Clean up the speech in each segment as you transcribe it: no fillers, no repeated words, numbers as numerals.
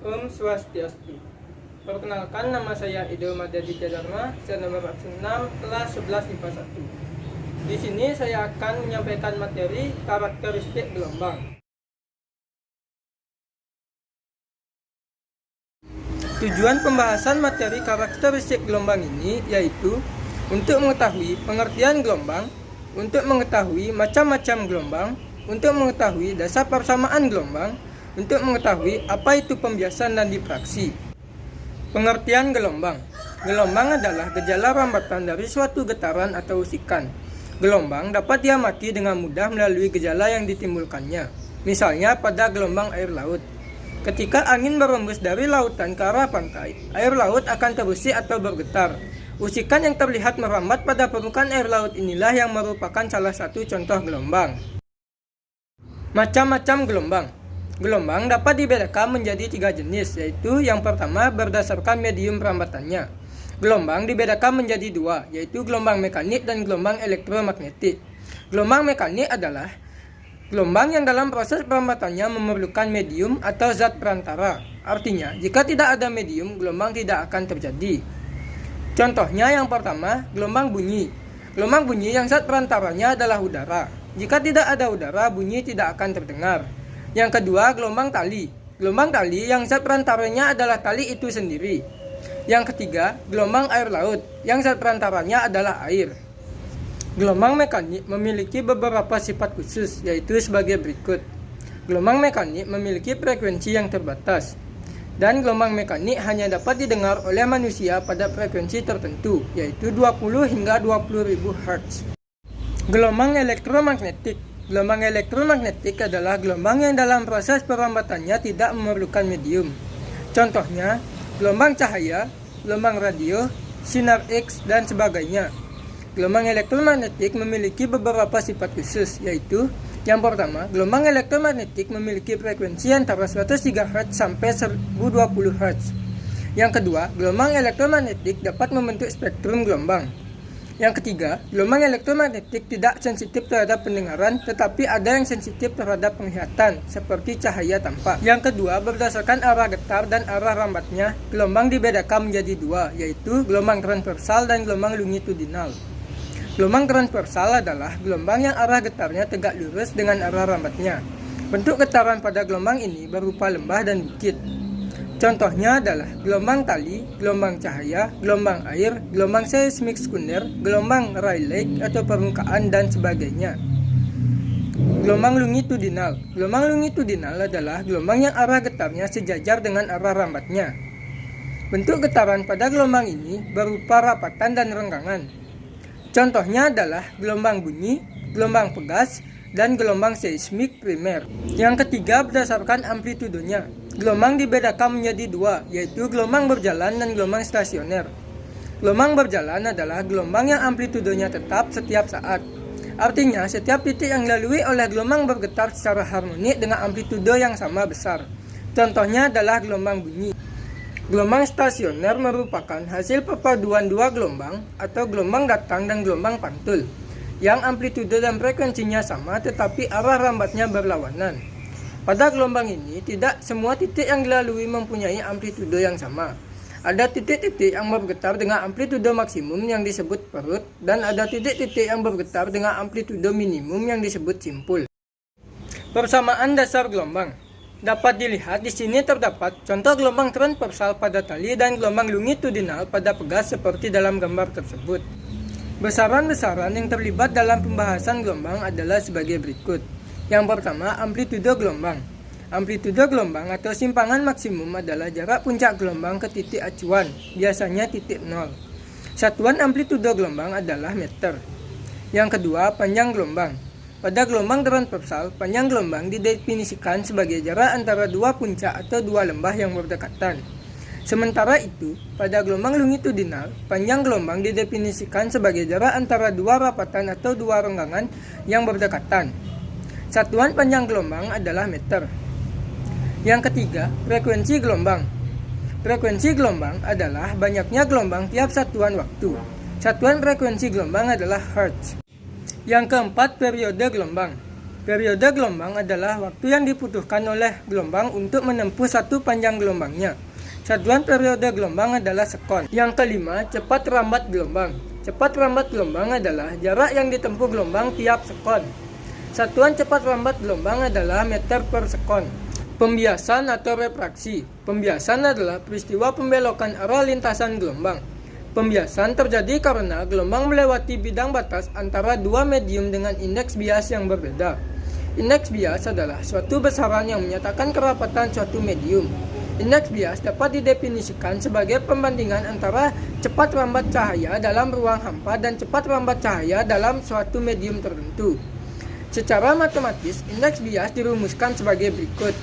Om Swastiastu. Perkenalkan, nama saya Ido Madaditya Dharma, saya nomor absen 6, kelas 11 IPA 1. Di sini saya akan menyampaikan materi karakteristik gelombang. Tujuan pembahasan materi karakteristik gelombang ini yaitu untuk mengetahui pengertian gelombang, untuk mengetahui macam-macam gelombang, untuk mengetahui dasar persamaan gelombang, untuk mengetahui apa itu pembiasan dan difraksi. Pengertian gelombang. Gelombang adalah gejala rambatan dari suatu getaran atau usikan. Gelombang dapat diamati dengan mudah melalui gejala yang ditimbulkannya. Misalnya pada gelombang air laut. Ketika angin berembus dari lautan ke arah pantai, air laut akan terusik atau bergetar. Usikan yang terlihat merambat pada permukaan air laut inilah yang merupakan salah satu contoh gelombang. Macam-macam gelombang. Gelombang dapat dibedakan menjadi 3 jenis, yaitu yang pertama berdasarkan medium perambatannya. Gelombang dibedakan menjadi 2, yaitu gelombang mekanik dan gelombang elektromagnetik. Gelombang mekanik adalah gelombang yang dalam proses perambatannya memerlukan medium atau zat perantara. Artinya, jika tidak ada medium, gelombang tidak akan terjadi. Contohnya yang pertama, gelombang bunyi. Gelombang bunyi yang zat perantaranya adalah udara. Jika tidak ada udara, bunyi tidak akan terdengar. Yang kedua, gelombang tali. Gelombang tali yang zat perantaranya adalah tali itu sendiri. Yang ketiga, gelombang air laut yang zat perantaranya adalah air. Gelombang mekanik memiliki beberapa sifat khusus, yaitu sebagai berikut. Gelombang mekanik memiliki frekuensi yang terbatas, dan gelombang mekanik hanya dapat didengar oleh manusia pada frekuensi tertentu, yaitu 20 hingga 20.000 Hz. Gelombang elektromagnetik. Gelombang elektromagnetik adalah gelombang yang dalam proses perambatannya tidak memerlukan medium. Contohnya, gelombang cahaya, gelombang radio, sinar X, dan sebagainya. Gelombang elektromagnetik memiliki beberapa sifat khusus, yaitu yang pertama, gelombang elektromagnetik memiliki frekuensi antara 103 Hz sampai 1020 Hz. Yang kedua, gelombang elektromagnetik dapat membentuk spektrum gelombang. Yang ketiga, gelombang elektromagnetik tidak sensitif terhadap pendengaran, tetapi ada yang sensitif terhadap penglihatan, seperti cahaya tampak. Yang kedua, berdasarkan arah getar dan arah rambatnya, gelombang dibedakan menjadi 2, yaitu gelombang transversal dan gelombang longitudinal. Gelombang transversal adalah gelombang yang arah getarnya tegak lurus dengan arah rambatnya. Bentuk getaran pada gelombang ini berupa lembah dan bukit. Contohnya adalah gelombang tali, gelombang cahaya, gelombang air, gelombang seismik sekunder, gelombang Rayleigh atau permukaan, dan sebagainya. Gelombang longitudinal. Gelombang longitudinal adalah gelombang yang arah getarnya sejajar dengan arah rambatnya. Bentuk getaran pada gelombang ini berupa rapatan dan renggangan. Contohnya adalah gelombang bunyi, gelombang pegas, dan gelombang seismik primer. Yang ketiga, berdasarkan amplitudenya. Gelombang dibedakan menjadi 2, yaitu gelombang berjalan dan gelombang stasioner. Gelombang berjalan adalah gelombang yang amplitudenya tetap setiap saat. Artinya, setiap titik yang dilalui oleh gelombang bergetar secara harmonik dengan amplitudo yang sama besar. Contohnya adalah gelombang bunyi. Gelombang stasioner merupakan hasil perpaduan 2 gelombang atau gelombang datang dan gelombang pantul, yang amplitudo dan frekuensinya sama tetapi arah rambatnya berlawanan. Pada gelombang ini, tidak semua titik yang dilalui mempunyai amplitudo yang sama. Ada titik-titik yang bergetar dengan amplitudo maksimum yang disebut perut, dan ada titik-titik yang bergetar dengan amplitudo minimum yang disebut simpul. Persamaan dasar gelombang. Dapat dilihat di sini terdapat contoh gelombang transversal pada tali dan gelombang longitudinal pada pegas seperti dalam gambar tersebut. Besaran-besaran yang terlibat dalam pembahasan gelombang adalah sebagai berikut. Yang pertama, amplitudo gelombang. Amplitudo gelombang atau simpangan maksimum adalah jarak puncak gelombang ke titik acuan, biasanya titik 0. Satuan amplitudo gelombang adalah meter. Yang kedua, panjang gelombang. Pada gelombang transversal, panjang gelombang didefinisikan sebagai jarak antara 2 puncak atau 2 lembah yang berdekatan. Sementara itu, pada gelombang longitudinal, panjang gelombang didefinisikan sebagai jarak antara 2 rapatan atau 2 renggangan yang berdekatan. Satuan panjang gelombang adalah meter. Yang ketiga, frekuensi gelombang. Frekuensi gelombang adalah banyaknya gelombang tiap satuan waktu. Satuan frekuensi gelombang adalah Hertz. Yang keempat, periode gelombang. Periode gelombang adalah waktu yang dibutuhkan oleh gelombang untuk menempuh satu panjang gelombangnya. Satuan periode gelombang adalah sekon. Yang kelima, cepat rambat gelombang. Cepat rambat gelombang adalah jarak yang ditempuh gelombang tiap sekon. Satuan cepat rambat gelombang adalah meter per sekon. Pembiasan atau refraksi. Pembiasan adalah peristiwa pembelokan arah lintasan gelombang. Pembiasan terjadi karena gelombang melewati bidang batas antara dua medium dengan indeks bias yang berbeda. Indeks bias adalah suatu besaran yang menyatakan kerapatan suatu medium. Indeks bias dapat didefinisikan sebagai perbandingan antara cepat rambat cahaya dalam ruang hampa dan cepat rambat cahaya dalam suatu medium tertentu. Secara matematis, indeks bias dirumuskan sebagai berikut.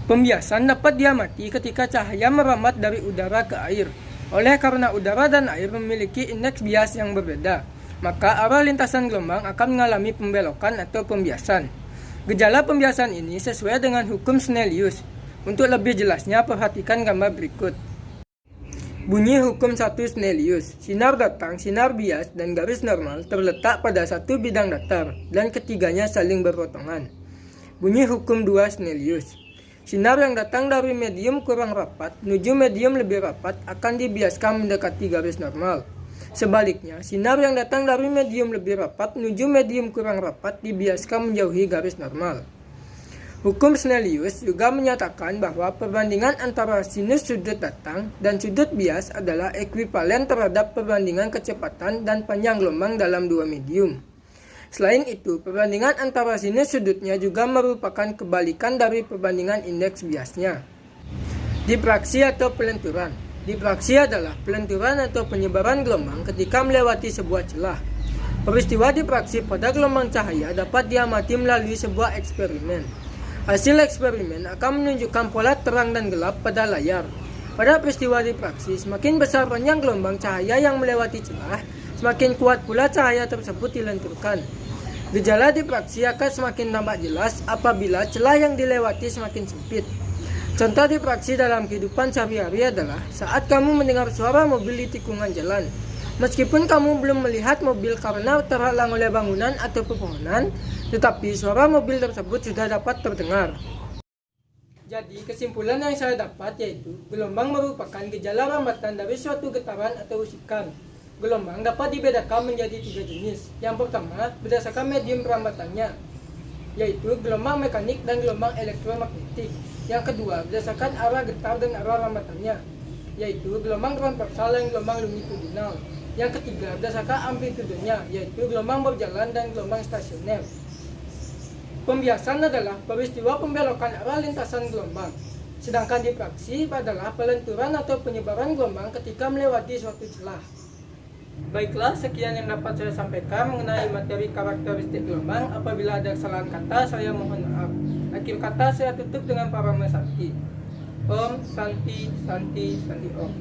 Pembiasan dapat diamati ketika cahaya merambat dari udara ke air. Oleh karena udara dan air memiliki indeks bias yang berbeda, maka arah lintasan gelombang akan mengalami pembelokan atau pembiasan. Gejala pembiasan ini sesuai dengan hukum Snellius. Untuk lebih jelasnya, perhatikan gambar berikut. Bunyi hukum 1 Snellius. Sinar datang, sinar bias, dan garis normal terletak pada satu bidang datar, dan ketiganya saling berpotongan. Bunyi hukum 2 Snellius. Sinar yang datang dari medium kurang rapat menuju medium lebih rapat akan dibiaskan mendekati garis normal. Sebaliknya, sinar yang datang dari medium lebih rapat menuju medium kurang rapat dibiaskan menjauhi garis normal. Hukum Snellius juga menyatakan bahwa perbandingan antara sinus sudut datang dan sudut bias adalah ekuivalen terhadap perbandingan kecepatan dan panjang gelombang dalam dua medium. Selain itu, perbandingan antara sinus sudutnya juga merupakan kebalikan dari perbandingan indeks biasnya. Difraksi atau pelenturan. Difraksi adalah pelenturan atau penyebaran gelombang ketika melewati sebuah celah. Peristiwa difraksi pada gelombang cahaya dapat diamati melalui sebuah eksperimen. Hasil eksperimen akan menunjukkan pola terang dan gelap pada layar. Pada peristiwa difraksi, semakin besar panjang gelombang cahaya yang melewati celah, semakin kuat pula cahaya tersebut dilenturkan. Gejala difraksi akan semakin tampak jelas apabila celah yang dilewati semakin sempit. Contoh difraksi dalam kehidupan sehari-hari adalah saat kamu mendengar suara mobil di tikungan jalan. Meskipun kamu belum melihat mobil karena terhalang oleh bangunan atau pepohonan, tetapi suara mobil tersebut sudah dapat terdengar. Jadi kesimpulan yang saya dapat yaitu gelombang merupakan gejala rambatan dari suatu getaran atau usikan. Gelombang dapat dibedakan menjadi 3 jenis. Yang pertama, berdasarkan medium perambatannya, yaitu gelombang mekanik dan gelombang elektromagnetik. Yang kedua, berdasarkan arah getar dan arah rambatannya, yaitu gelombang transversal dan gelombang longitudinal. Yang ketiga, berdasarkan amplitudenya, yaitu gelombang berjalan dan gelombang stasioner. Pembiasan adalah peristiwa pembelokan arah lintasan gelombang. Sedangkan difraksi adalah pelenturan atau penyebaran gelombang ketika melewati suatu celah. Baiklah, sekian yang dapat saya sampaikan mengenai materi karakteristik gelombang. Apabila ada kesalahan kata, saya mohon maaf. Akhir kata saya tutup dengan Parama Santi. Om Santi Santi Santi Om.